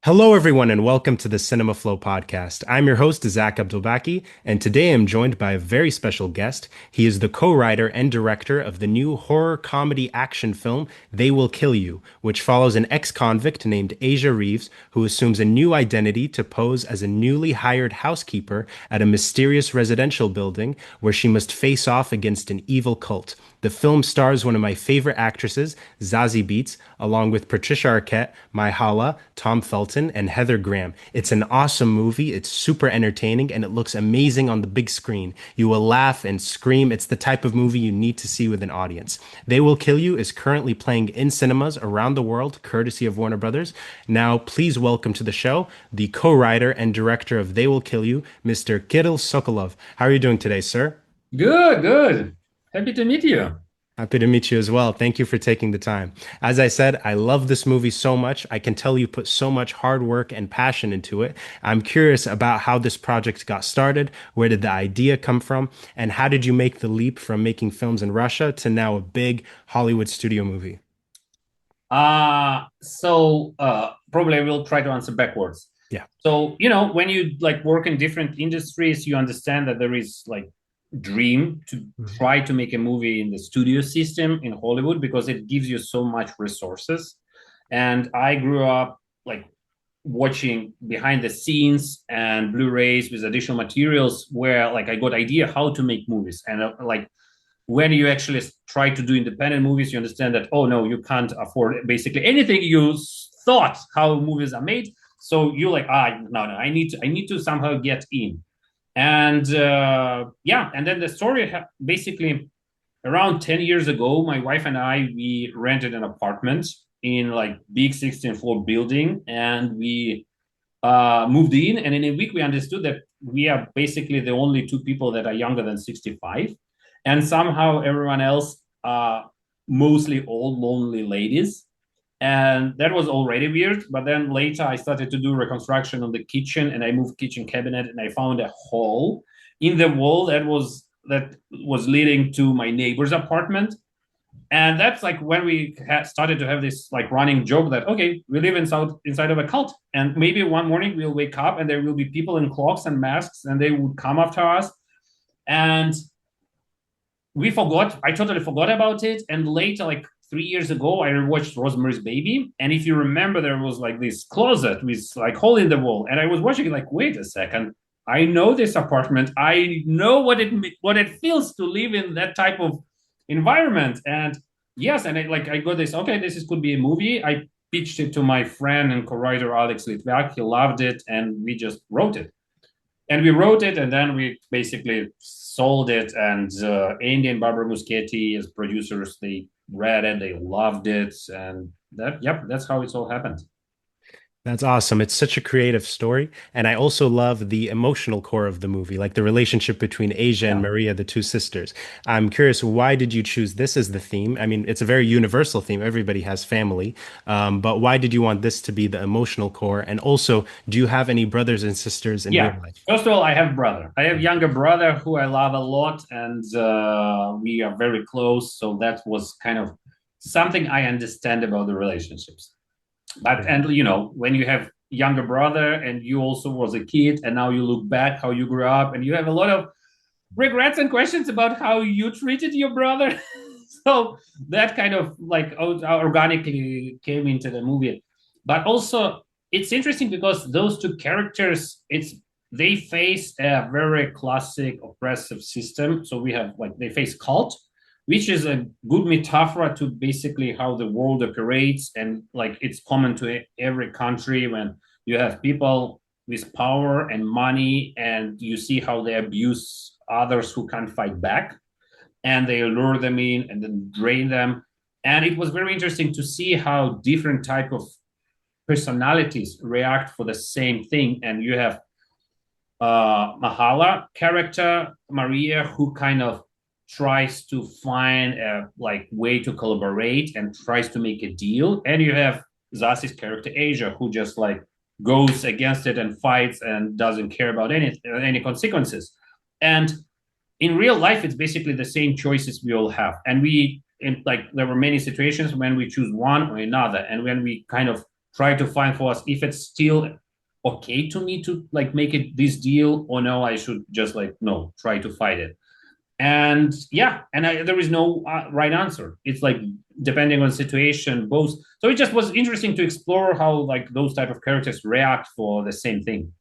Hello, everyone, and welcome to the Cinema Flow podcast. I'm your host, Zach Abdulbaki, and today I'm joined by a very special guest. He is the co-writer and director of the new horror comedy action film, They Will Kill You, which follows an ex-convict named Asia Reeves who assumes a new identity to pose as a newly hired housekeeper at a mysterious residential building where she must face off against an evil cult. The film stars one of my favorite actresses, Zazie Beetz, along with Patricia Arquette, Mai Hala, Tom Felton, and Heather Graham. It's an awesome movie. It's super entertaining and it looks amazing on the big screen. You will laugh and scream. It's the type of movie you need to see with an audience. They Will Kill You is currently playing in cinemas around the world, courtesy of Warner Brothers. Now, please welcome to the show the co-writer and director of They Will Kill You, Mr. Kirill Sokolov. How are you doing today, sir? Good, good. Happy to meet you. Happy to meet you as well. Thank you for taking the time. As I said, I love this movie so much. I can tell you put so much hard work and passion into it. I'm curious about how this project got started. Where did the idea come from? And how did you make the leap from making films in Russia to now a big Hollywood studio movie? Probably I will try to answer backwards. Yeah. When you like work in different industries, you understand that there is like dream to Mhm. try to make a movie in the studio system in Hollywood because it gives you so much resources. And I grew up like watching behind the scenes and Blu-rays with additional materials where like I got idea how to make movies and like when you actually try to do independent movies, you understand that, oh no, you can't afford basically anything you thought how movies are made. So you're like, no, I need to somehow get in. And yeah, and then the story basically around 10 years ago, my wife and I, we rented an apartment in like big 16 floor building and we moved in. And in a week, we understood that we are basically the only two people that are younger than 65. And somehow everyone else are mostly all lonely ladies. And that was already weird. But then later I started to do reconstruction on the kitchen and I moved kitchen cabinet and I found a hole in the wall that was leading to my neighbor's apartment. And that's like when we started to have this like running joke that okay, we live inside of a cult, and maybe one morning we'll wake up and there will be people in cloaks and masks, and they would come after us. And we forgot. I totally forgot about it. And later, like 3 years ago, I watched Rosemary's Baby, and if you remember, there was like this closet with like hole in the wall, and I was watching it like, wait a second. I know this apartment. I know what it feels to live in that type of environment. And yes, and I got this. Okay, could be a movie. I pitched it to my friend and co-writer Alex Litviak. He loved it, and we just wrote it. And we wrote it, and then we basically sold it. And Andy and Barbara Muschietti as producers, they read it, they loved it, and that's how it's all happened. That's awesome. It's such a creative story. And I also love the emotional core of the movie, like the relationship between Asia and Yeah. Maria, the two sisters. I'm curious, why did you choose this as the theme? I mean, it's a very universal theme. Everybody has family. But why did you want this to be the emotional core? And also, do you have any brothers and sisters in real Yeah. life? First of all, I have brother. I have younger brother who I love a lot, and we are very close. So that was kind of something I understand about the relationships. But Yeah. and when you have younger brother and you also was a kid, and now you look back how you grew up, and you have a lot of regrets and questions about how you treated your brother. So that kind of like organically came into the movie. But also it's interesting because those two characters, they face a very classic oppressive system. So we have like they face cult, which is a good metaphor to basically how the world operates, and like it's common to every country when you have people with power and money, and you see how they abuse others who can't fight back, and they lure them in and then drain them. And it was very interesting to see how different type of personalities react for the same thing. And you have Mahala character Maria, who kind of tries to find a like way to collaborate and tries to make a deal, and you have Zasi's character Asia, who just like goes against it and fights and doesn't care about any consequences. And in real life, it's basically the same choices we all have, and we in like there were many situations when we choose one or another, and when we kind of try to find for us if it's still okay to me to like make it this deal, or no, I should just like no, try to fight it. And yeah, and there is no right answer. It's like depending on situation, both. So it just was interesting to explore how like those type of characters react for the same thing.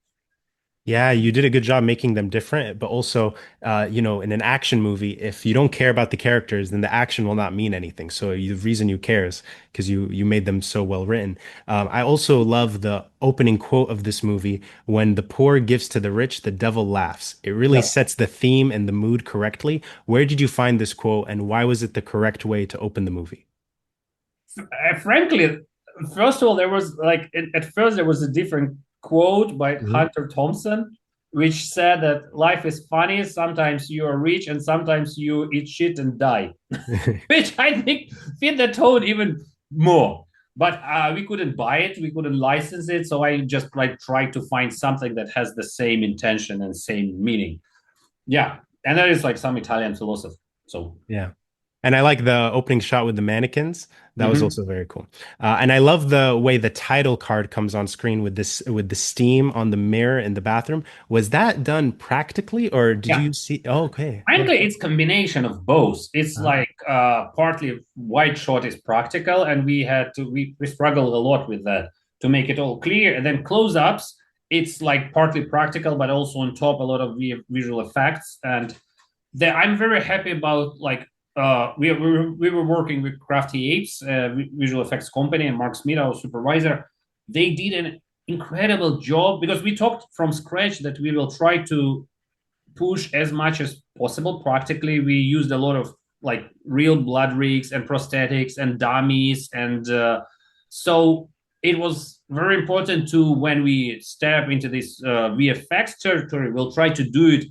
Yeah, you did a good job making them different, but also, in an action movie, if you don't care about the characters, then the action will not mean anything. So the reason you care is because you made them so well written. I also love the opening quote of this movie: "When the poor gives to the rich, the devil laughs." It really Yeah. sets the theme and the mood correctly. Where did you find this quote, and why was it the correct way to open the movie? Frankly, first of all, there was like at first there was a different quote by Mhm. Hunter Thompson, which said that life is funny. Sometimes you are rich, and sometimes you eat shit and die, which I think fit the tone even more. But we couldn't buy it, we couldn't license it, so I just like tried to find something that has the same intention and same meaning. Yeah, and that is like some Italian philosopher. So. Yeah. And I like the opening shot with the mannequins. That was Mhm. also very cool. And I love the way the title card comes on screen with the steam on the mirror in the bathroom. Was that done practically, or did Yeah, you see? Oh, okay. Go frankly, ahead. it's combination of both. It's Ah, like partly white shot is practical, and we struggled a lot with that to make it all clear. And then close ups, it's like partly practical, but also on top a lot of visual effects. And I'm very happy about like we were working with Crafty Apes, visual effects company, and Mark Smith, our supervisor. They did an incredible job because we talked from scratch that we will try to push as much as possible. Practically, we used a lot of like real blood rigs and prosthetics and dummies, and so it was very important to when we step into this VFX territory, we'll try to do it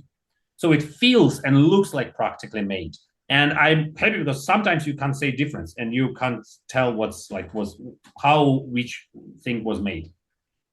so it feels and looks like practically made. And I'm happy because sometimes you can't say difference and you can't tell what's like was how which thing was made.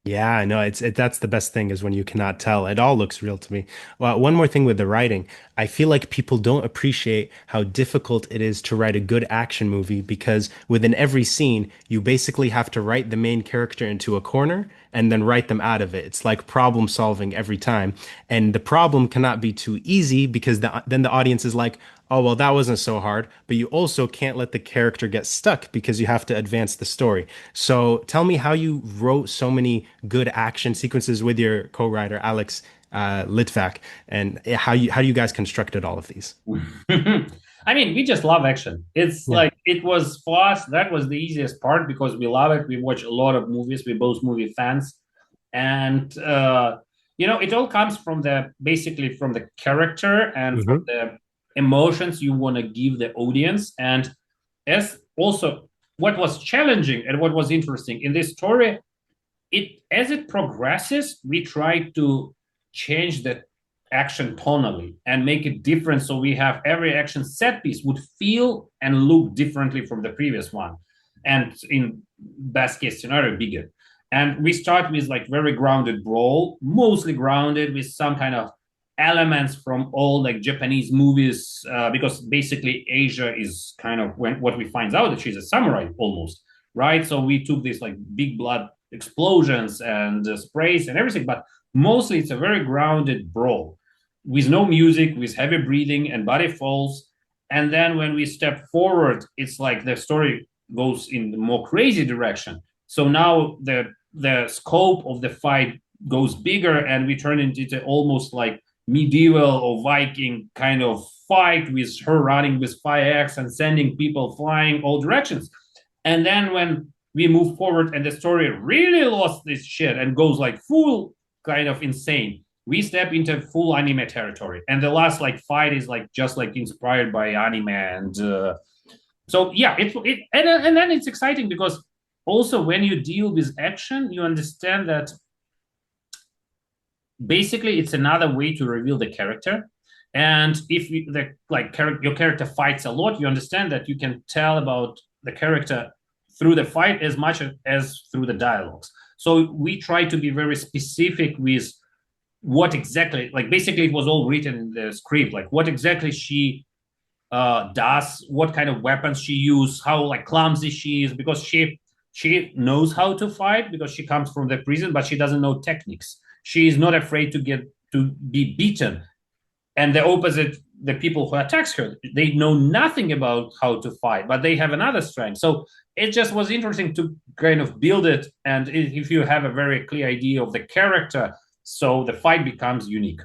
yeah, I know that's the best thing is when you cannot tell. It all looks real to me. Well, one more thing with the writing, I feel like people don't appreciate how difficult it is to write a good action movie because within every scene, you basically have to write the main character into a corner and then write them out of it. It's like problem solving every time. And the problem cannot be too easy because then the audience is like, oh, well, that wasn't so hard. But you also can't let the character get stuck because you have to advance the story. So tell me how you wrote so many good action sequences with your co-writer, Alex Litvak, and how you guys constructed all of these. I mean, we just love action. It's Yeah. like it was fast. That was the easiest part because we love it. We watch a lot of movies. We're both movie fans, and it all comes from the basically from the character and from Hmm. the emotions you want to give the audience. And as also what was challenging and what was interesting in this story, it as it progresses, we try to change the action tonally and make it different so we have every action set piece would feel and look differently from the previous one, and in best case scenario bigger. And we start with like very grounded brawl, mostly grounded with some kind of elements from all like Japanese movies, because basically Asia is kind of when what we find out that she's a samurai almost, right? So we took this like big blood explosions and sprays and everything, but mostly it's a very grounded brawl with no music, with heavy breathing and body falls. And then when we step forward, it's like the story goes in the more crazy direction. So now the scope of the fight goes bigger, and we turn it into almost like medieval or Viking kind of fight with her running with fire axe and sending people flying all directions. And then when we move forward and the story really lost this shit and goes like full kind of insane, we step into full anime territory. And the last like fight is like just like inspired by anime. And so yeah, and then it's exciting because also when you deal with action, you understand that basically it's another way to reveal the character. And if your character fights a lot, you understand that you can tell about the character through the fight as much as through the dialogues. So we try to be very specific with what exactly, like basically it was all written in the script, like what exactly she does, what kind of weapons she uses, how like clumsy she is, because she She knows how to fight because she comes from the prison, but she doesn't know techniques. She is not afraid to be beaten. And the opposite, the people who attacks her, they know nothing about how to fight, but they have another strength. So it just was interesting to kind of build it. And if you have a very clear idea of the character, so the fight becomes unique.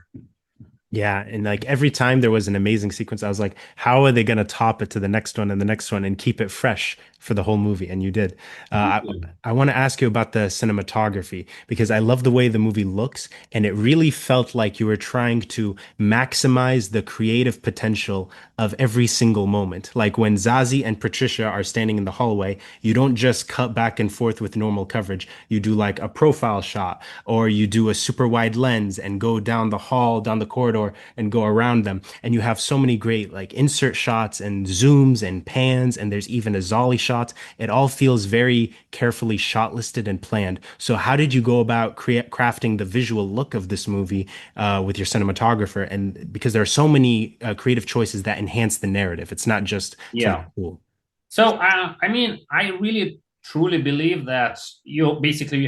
Yeah, and like every time there was an amazing sequence, I was like, how are they going to top it to the next one and the next one and keep it fresh for the whole movie? And you did. Uh, I want to ask you about the cinematography because I love the way the movie looks, and it really felt like you were trying to maximize the creative potential of every single moment. Like when Zazie and Patricia are standing in the hallway, you don't just cut back and forth with normal coverage. You do like a profile shot, or you do a super wide lens and go down the hall, down the corridor, and go around them. And you have so many great like insert shots and zooms and pans, and there's even a Zolly shot. It all feels very carefully shot listed and planned. So how did you go about crafting the visual look of this movie with your cinematographer? And because there are so many creative choices that enhance the narrative, it's not just to look Yeah. cool. So, I mean, I really truly believe that you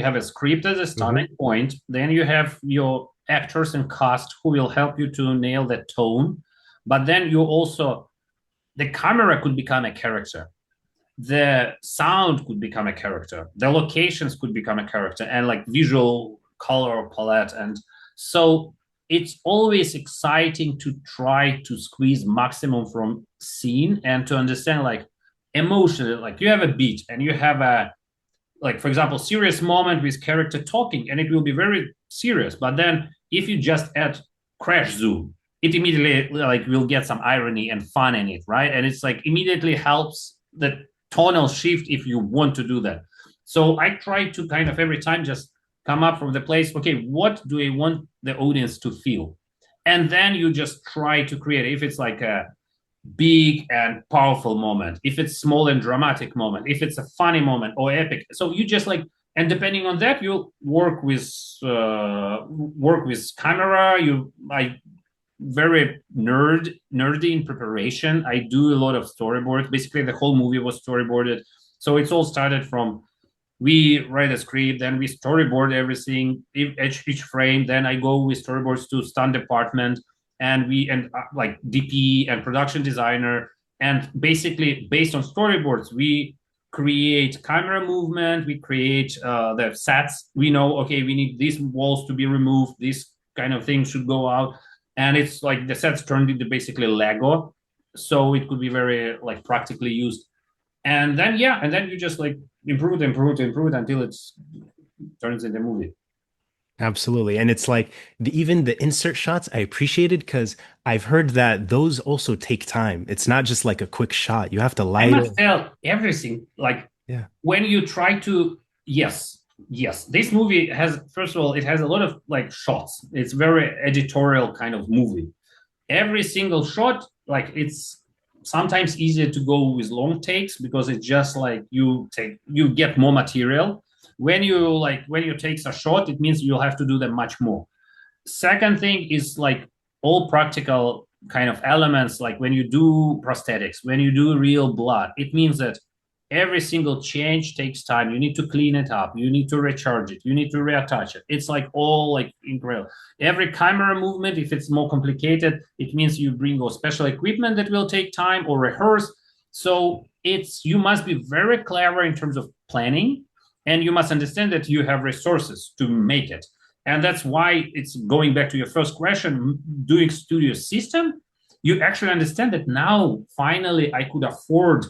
have a script as a Hmm. starting point, then you have your actors and cast who will help you to nail the tone, but then you also the camera could become a character, the sound could become a character, the locations could become a character, and like visual color palette. And so it's always exciting to try to squeeze maximum from scene and to understand like emotion. Like you have a beat and you have a, like for example, serious moment with character talking, and it will be very serious, but then if you just add crash zoom, it immediately like will get some irony and fun in it, right? And it's like immediately helps the tonal shift if you want to do that. So I try to kind of every time just come up from the place, okay, what do I want the audience to feel? And then you just try to create, if it's like a big and powerful moment, if it's small and dramatic moment, if it's a funny moment or epic. So you just like, and depending on that, you work with camera. I very nerdy in preparation. I do a lot of storyboard. Basically, the whole movie was storyboarded. So it's all started from we write a script, then we storyboard everything, each frame. Then I go with storyboards to stunt department, and like DP and production designer. And basically, based on storyboards, we create camera movement, we create the sets. We know, okay, we need these walls to be removed, this kind of thing should go out. And it's like the sets turned into basically Lego. So it could be very like practically used. And then yeah, and then you just like improve it until it turns into a movie. Absolutely. And it's like even the insert shots I appreciated because I've heard that those also take time. It's not just like a quick shot. You have to I light must it. tell everything. Like Yeah. when you try to, yes, this movie has, first of all, it has a lot of like shots. It's very editorial kind of movie. Every single shot, like it's sometimes easier to go with long takes because it's just like you get more material. When you take a shot, it means you'll have to do them much more. Second thing is like all practical kind of elements, like when you do prosthetics, when you do real blood, it means that every single change takes time. You need to clean it up, you need to recharge it, you need to reattach it. It's like all like incredible. Every camera movement, if it's more complicated, it means you bring or special equipment that will take time or rehearse. So it's you must be very clever in terms of planning, and you must understand that you have resources to make it. And that's why it's going back to your first question, doing studio system. You actually understand that now finally I could afford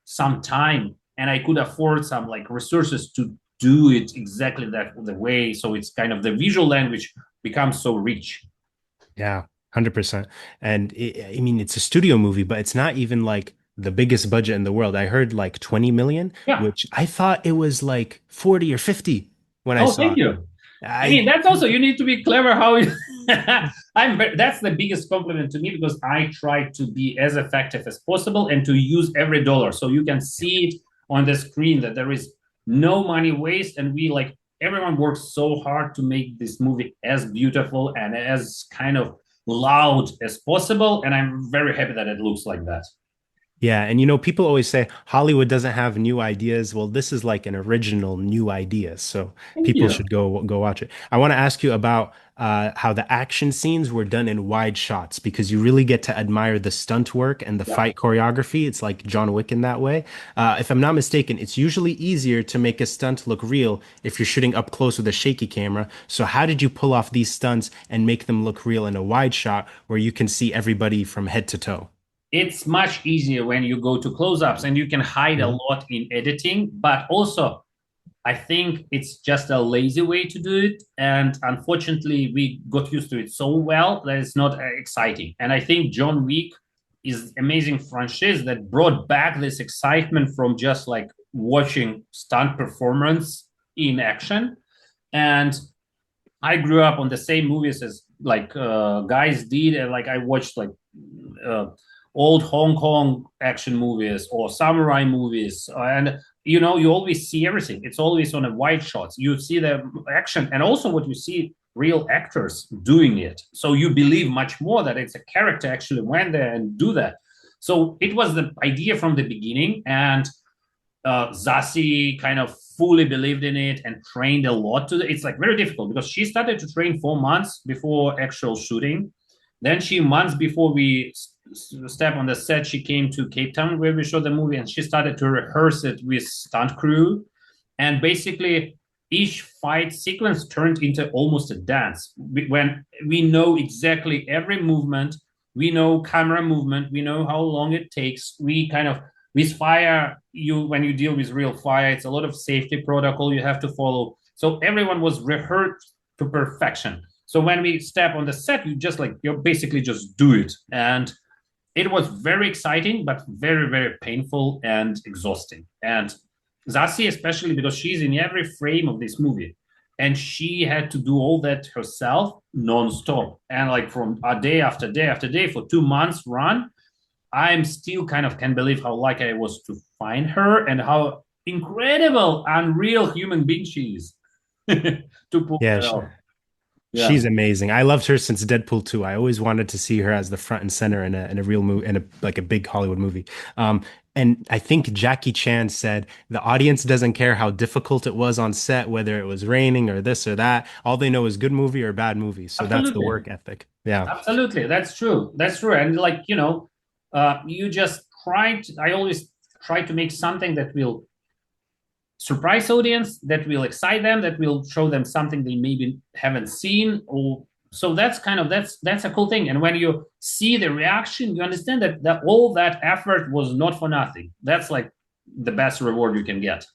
some time and I could afford some like resources to do it exactly that the way. So it's kind of the visual language becomes so rich. Yeah, 100%. And I mean, it's a studio movie, but it's not even like the biggest budget in the world. I heard like 20 million, Yeah. which I thought it was like 40 or 50 when I Oh, saw thank it. you. I mean, I that's also you need to be clever. How you that's the biggest compliment to me because I try to be as effective as possible and to use every dollar so you can see it on the screen that there is no money waste, and we like everyone works so hard to make this movie as beautiful and as kind of loud as possible, and I'm very happy that it looks like that. Yeah, and you know, people always say Hollywood doesn't have new ideas. Well, this is like an original new idea, so Thank people you. should go watch it. I want to ask you about how the action scenes were done in wide shots because you really get to admire the stunt work and the Yeah. fight choreography. It's like John Wick in that way. If I'm not mistaken, it's usually easier to make a stunt look real if you're shooting up close with a shaky camera. So how did you pull off these stunts and make them look real in a wide shot where you can see everybody from head to toe? It's much easier when you go to close-ups and you can hide a Mhm. lot in editing, but also I think it's just a lazy way to do it. And unfortunately, we got used to it so well that it's not exciting. And I think John Wick is amazing franchise that brought back this excitement from just like watching stunt performance in action. And I grew up on the same movies as like guys did, and like I watched like uh, old Hong Kong action movies or samurai movies, and you know you always see everything. It's always on a wide shots. You see the action, and also what you see real actors doing it, so you believe much more that it's a character actually went there and do that. So it was the idea from the beginning, and Zasi kind of fully believed in it and trained a lot to it. It's like very difficult because she started to train 4 months before actual shooting. Then she months before we step on the set, she came to Cape Town where we shot the movie, and she started to rehearse it with stunt crew. And basically, each fight sequence turned into almost a dance when we know exactly every movement, we know camera movement, we know how long it takes. We kind of with fire, you when you deal with real fire, it's a lot of safety protocol you have to follow. So everyone was rehearsed to perfection. So when we step on the set, you basically just do it. And it was very exciting, but very, very painful and exhausting. And Zasi, especially because she's in every frame of this movie. And she had to do all that herself nonstop. And like from a day after day after day for 2 months run, I'm still kind of can't believe how lucky I was to find her and how incredible, unreal human being she is to pull Yeah, that off. Yeah, she's amazing. I loved her since Deadpool 2. I always wanted to see her as the front and center in a real movie in a like a big Hollywood movie. And I think Jackie Chan said the audience doesn't care how difficult it was on set, whether it was raining or this or that. All they know is good movie or bad movie. So that's the absolutely. work ethic. Yeah. Absolutely. That's true. That's true. And like, you just I always try to make something that will surprise audience, that will excite them, that will show them something they maybe haven't seen. Or so that's kind of that's a cool thing. And when you see the reaction, you understand that all that effort was not for nothing. That's like the best reward you can get.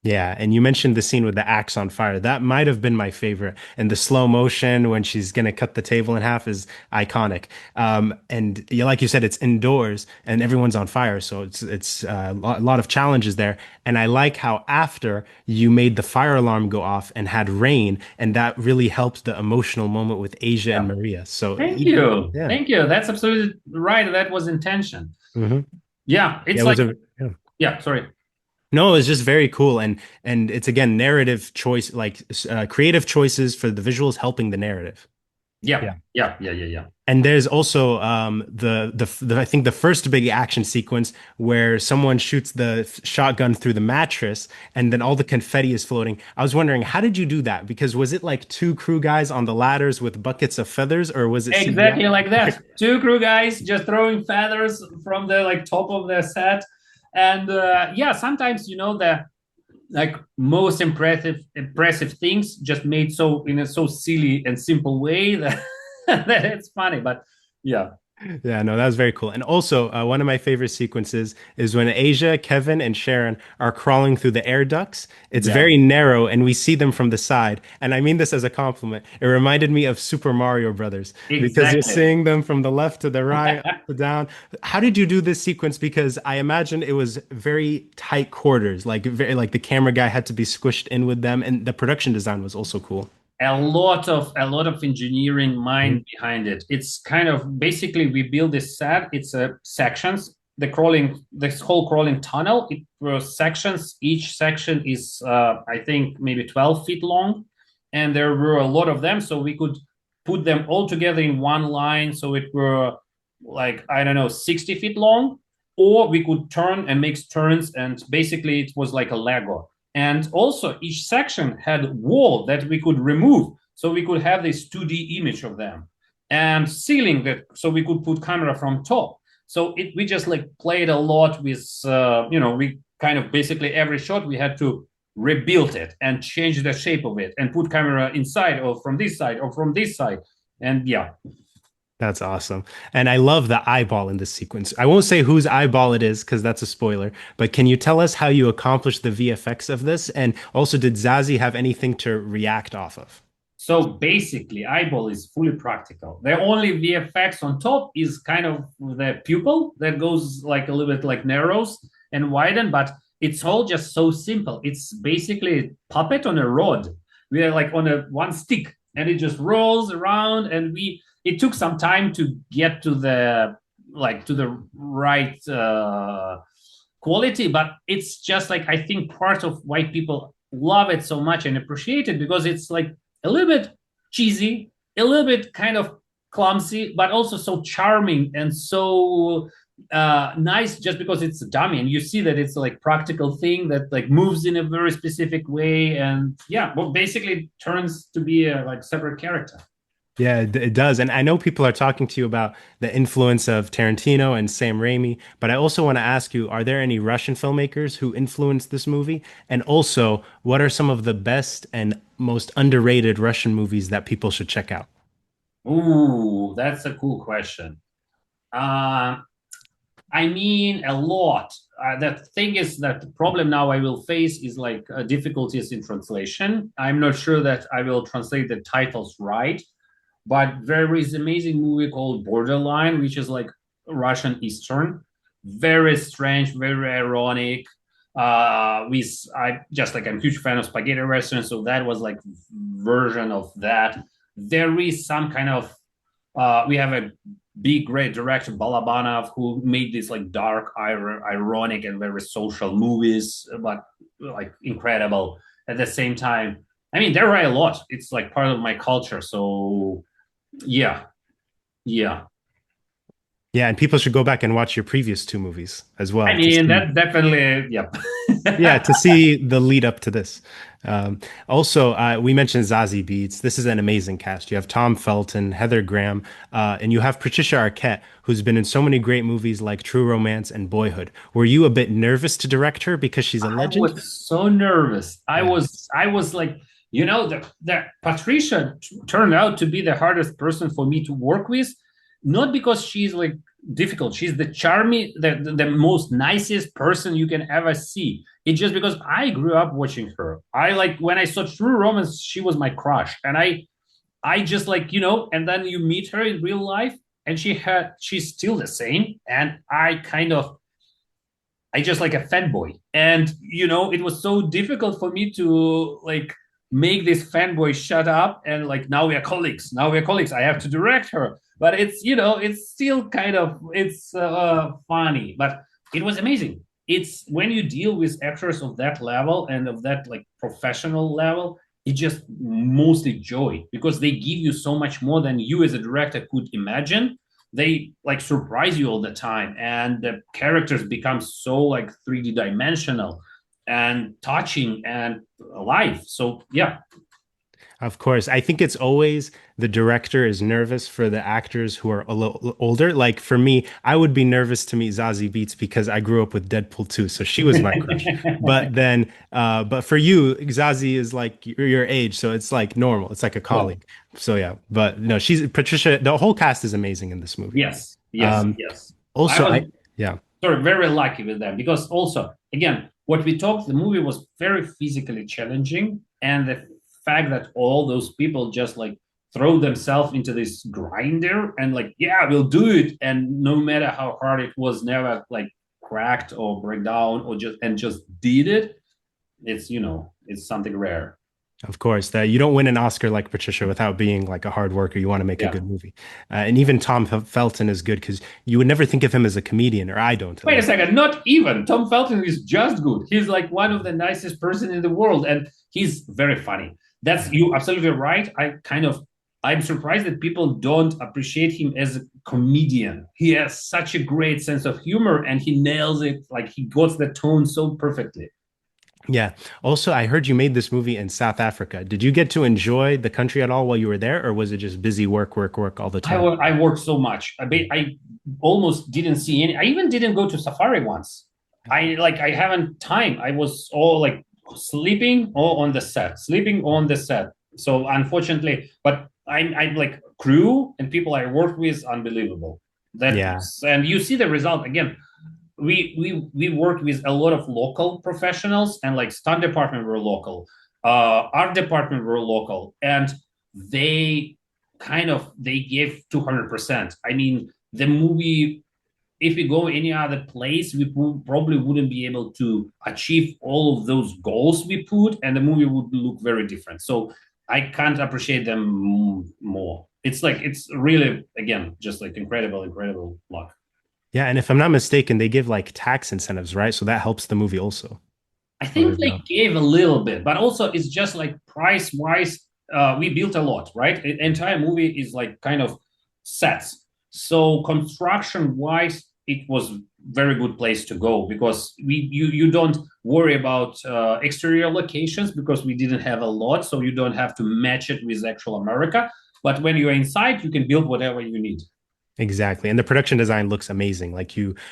Yeah, and you mentioned the scene with the axe on fire. That might have been my favorite. And the slow motion when she's gonna cut the table in half is iconic. And yeah, like you said, it's indoors and everyone's on fire, so it's a lot of challenges there. And I like how after you made the fire alarm go off and had rain, and that really helped the emotional moment with Asia and Yeah. Maria. So Thank you. yeah. Thank you. That's absolutely right. That was intention. Hmm. Yeah. Yeah, It's it like, was a yeah. yeah, sorry. No, it's just very cool, and it's again narrative choice, like creative choices for the visuals helping the narrative. Yeah. Yeah. Yeah. Yeah. Yeah. Yeah. And there's also the I think the first big action sequence where someone shoots the shotgun through the mattress and then all the confetti is floating. I was wondering, how did you do that? Because was it like two crew guys on the ladders with buckets of feathers, or was it Exactly like CGI? that. Two crew guys just throwing feathers from the like top of the set, and yeah, sometimes the like most impressive things just made so in a so silly and simple way that that it's funny. But yeah, Yeah, no, that was very cool. And also, one of my favorite sequences is when Asia, Kevin, and Sharon are crawling through the air ducts. It's yeah, very narrow, and we see them from the side. And I mean this as a compliment. It reminded me of Super Mario Brothers because you're exactly. seeing them from the left to the right, up to down. How did you do this sequence? Because I imagine it was very tight quarters, like very like the camera guy had to be squished in with them, and the production design was also cool. A lot of engineering mind behind it. It's kind of basically we build this set. It's a sections. This whole crawling tunnel. It was sections. Each section is, I think, maybe 12 feet long, and there were a lot of them. So we could put them all together in one line. So it were like I don't know, 60 feet long, or we could turn and make turns, and basically it was like a Lego. And also each section had wall that we could remove, so we could have this 2D image of them, and ceiling that so we could put camera from top. So we just like played a lot with we kind of basically every shot we had to rebuild it and change the shape of it and put camera inside or from this side or from this side. And yeah. That's awesome. And I love the eyeball in this sequence. I won't say whose eyeball it is because that's a spoiler, but can you tell us how you accomplished the VFX of this? And also, did Zazie have anything to react off of? So basically, eyeball is fully practical. The only VFX on top is kind of the pupil that goes like a little bit like narrows and widen, but it's all just so simple. It's basically a puppet on a rod. We are like on a one stick, and it just rolls around. And it took some time to get to the right quality, but it's just like I think part of why people love it so much and appreciate it, because it's like a little bit cheesy, a little bit kind of clumsy, but also so charming and so nice, just because it's a dummy and you see that it's like practical thing that like moves in a very specific way. And yeah, well, basically it turns to be a like separate character. Yeah, it does. And I know people are talking to you about the influence of Tarantino and Sam Raimi, but I also want to ask you, are there any Russian filmmakers who influenced this movie? And also, what are some of the best and most underrated Russian movies that people should check out? Ooh, that's a cool question. uh, I mean, a lot. The thing is that the problem now I will face is like difficulties in translation. I'm not sure that I will translate the titles right, but there is an amazing movie called Borderline, which is like Russian Eastern, very strange, very ironic. With I just like I'm a huge fan of spaghetti westerns, so that was like version of that. There is some kind of we have a big great director Balabanov who made this like dark, ironic, and very social movies, but like incredible at the same time. I mean, there are a lot. It's like part of my culture, so yeah, yeah. Yeah, and people should go back and watch your previous two movies as I well to mean, see. that definitely, yeah. Yeah, to see the lead up to this. Also, we mentioned Zazie Beetz. This is an amazing cast. You have Tom Felton, Heather Graham, and you have Patricia Arquette, who's been in so many great movies like True Romance and Boyhood. Were you a bit nervous to direct her because she's a I legend? was so nervous. Yeah. I was like, that Patricia turned out to be the hardest person for me to work with, not because she's like difficult. She's the charming, the most nicest person you can ever see. It's just because I grew up watching her. I like when I saw True Romance, she was my crush, and I just like and then you meet her in real life, and she's still the same, and I just like a fanboy. And it was so difficult for me to like make this fanboy shut up and like now we are colleagues. Now we are colleagues. I have to direct her. But it's still kind of it's funny. But it was amazing. It's when you deal with actors of that level and of that like professional level, it's just mostly joy because they give you so much more than you as a director could imagine. They like surprise you all the time, and the characters become so like 3D dimensional and touching and alive. So yeah. Of course. I think it's always the director is nervous for the actors who are a little older. Like for me, I would be nervous to meet Zazie Beetz because I grew up with Deadpool 2, so she was my crush. But for you, Zazie is like your age, so it's like normal. It's like a Yeah. colleague. So yeah, but no, she's Patricia. The whole cast is amazing in this movie. Yes, yes, Um, yes. I Also, was yeah, very lucky with that because also again what we talked the movie was very physically challenging, and the fact that all those people just like throw themselves into this grinder and like yeah we'll do it, and no matter how hard it was never like cracked or break down or just did it. It's something rare. of course, that you don't win an Oscar like Patricia without being like a hard worker. You want to make a Yeah. good movie, and even Tom Felton is good because you would never think of him as a comedian, or I don't at Wait a least. second, not even. Tom Felton is just good. He's like one of the nicest person in the world, and he's very funny. That's you absolutely right. I kind of I'm surprised that people don't appreciate him as a comedian. He has such a great sense of humor and he nails it. Like he got the tone so perfectly. Yeah. Also, I heard you made this movie in South Africa. Did you get to enjoy the country at all while you were there, or was it just busy work, work, work all the time? I worked so much. I almost didn't see any. I even didn't go to safari once. I haven't time. I was all like sleeping all on the set, sleeping on the set. So unfortunately, but I'm like crew and people I work with, unbelievable. That Yeah. and you see the result again. We worked with a lot of local professionals and like stunt department were local, art department were local, and they they gave 200%. I mean, the movie, if we go any other place, we probably wouldn't be able to achieve all of those goals we put, and the movie would look very different. So I can't appreciate them more. It's like it's really again just like incredible luck. Yeah, and if I'm not mistaken, they give like tax incentives, right? So that helps the movie also. I Or think they no? gave a little bit, but also it's just like price wise, we built a lot, right? The entire movie is like kind of sets. So construction wise, it was very good place to go because you don't worry about exterior locations because we didn't have a lot, so you don't have to match it with actual America. But when you're inside, you can build whatever you need. Exactly. And the production design looks amazing.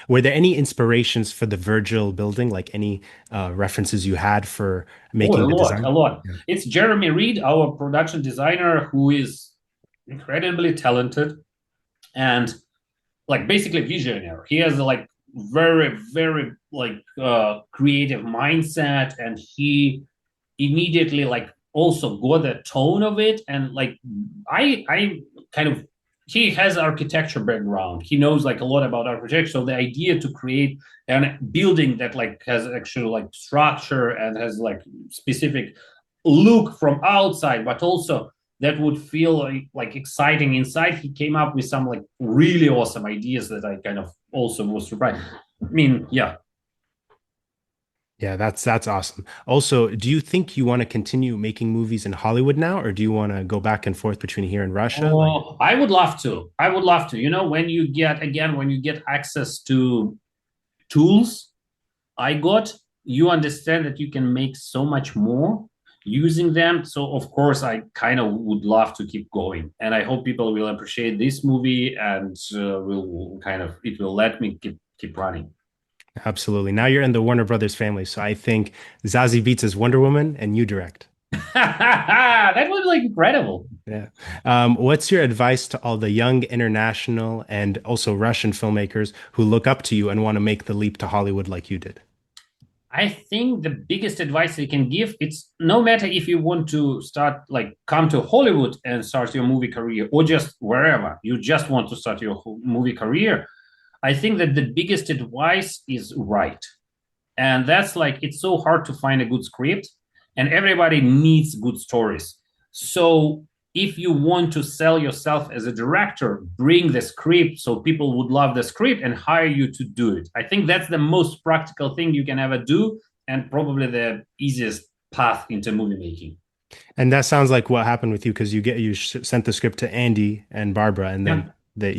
Were there any inspirations for the Virgil building? Like any references you had for Oh, making the a design? lot. Yeah. It's Jeremy Reed, our production designer, who is incredibly talented and like basically visionary. He has like very like creative mindset, and he immediately like also got the tone of it. And like I kind of he has architecture background. He knows like a lot about architecture. So the idea to create a building that like has actual like structure and has like specific look from outside, but also that would feel like exciting inside. He came up with some like really awesome ideas that I kind of also was surprised. I mean, yeah. Yeah, that's awesome. Also, do you think you want to continue making movies in Hollywood now, or do you want to go back and forth between here and Russia? Like, Oh, I would love to. I would love to. You know, when you get again, when you get access to tools I got, you understand that you can make so much more using them. So of course, I kind of would love to keep going, and I hope people will appreciate this movie and will kind of it will let me keep running. absolutely. Now you're in the Warner Brothers family, so I think Zazie Beetz is Wonder Woman, and you direct. That was like incredible. Yeah. What's your advice to all the young international and also Russian filmmakers who look up to you and want to make the leap to Hollywood like you did? I think the biggest advice I can give it's no matter if you want to start like come to Hollywood and start your movie career or just wherever you just want to start your movie career. I think that the biggest advice is write. And that's like it's so hard to find a good script and everybody needs good stories. So if you want to sell yourself as a director, bring the script so people would love the script and hire you to do it. I think that's the most practical thing you can ever do and probably the easiest path into movie making. And that sounds like what happened with you because sent the script to Andy and Barbara, and Yeah. then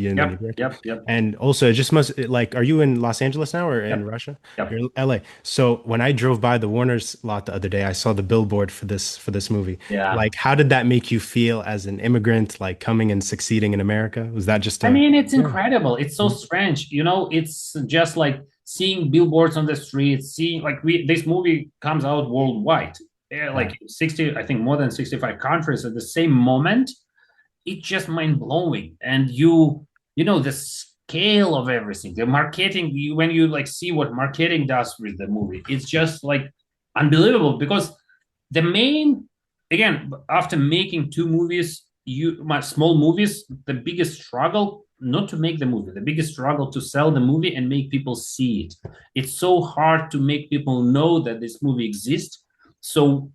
you Yep. directed. Yep. And also, it just must like, are you in Los Angeles now or in Yep. Russia? Yep. You're in LA. So when I drove by the Warner's lot the other day, I saw the billboard for this movie. Yeah. Like, how did that make you feel as an immigrant, like coming and succeeding in America? Was that just I a mean, it's yeah? incredible. It's so strange. You know, it's just like seeing billboards on the streets, seeing like this movie comes out worldwide. Yeah, Yeah. like 60, I think more than 65 countries at the same moment. It's just mind blowing. And you know, the scale of everything, the marketing, when you like see what marketing does with the movie, it's just like unbelievable because the main again after making two movies you my small movies the biggest struggle not to make the movie the biggest struggle to sell the movie and make people see it. It's so hard to make people know that this movie exists. So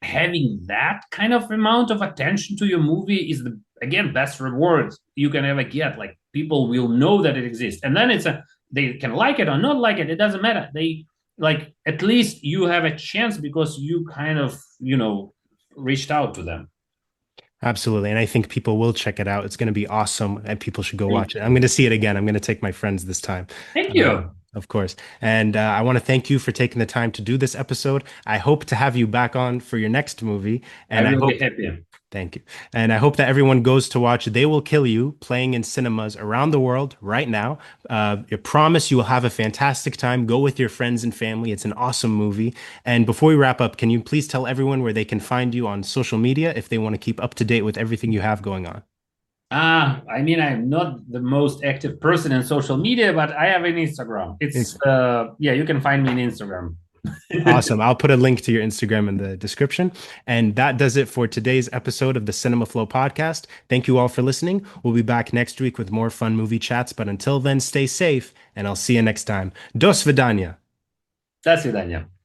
having that kind of amount of attention to your movie is the again best reward you can ever get. Like people will know that it exists and then it's a they can like it or not like it doesn't matter. They like at least you have a chance because you kind of reached out to them. Absolutely. And I think people will check it out. It's going to be awesome and people should go Thank watch it. I'm going to see it again. I'm going to take my friends this time. thank Uh, you. of course. And I want to thank you for taking the time to do this episode. I hope to have you back on for your next movie. I And I will be hope happy. Thank you. And I hope that everyone goes to watch They Will Kill You playing in cinemas around the world right now. I promise you will have a fantastic time. Go with your friends and family. It's an awesome movie. And before we wrap up, can you please tell everyone where they can find you on social media if they want to keep up to date with everything you have going on? I mean, I'm not the most active person in social media, but I have an Instagram. It's Instagram. yeah, you can find me on Instagram. Awesome. I'll put a link to your Instagram in the description. And that does it for today's episode of the Cinema Flow podcast. Thank you all for listening. We'll be back next week with more fun movie chats. But until then, stay safe, and I'll see you next time. До свидания. До свидания.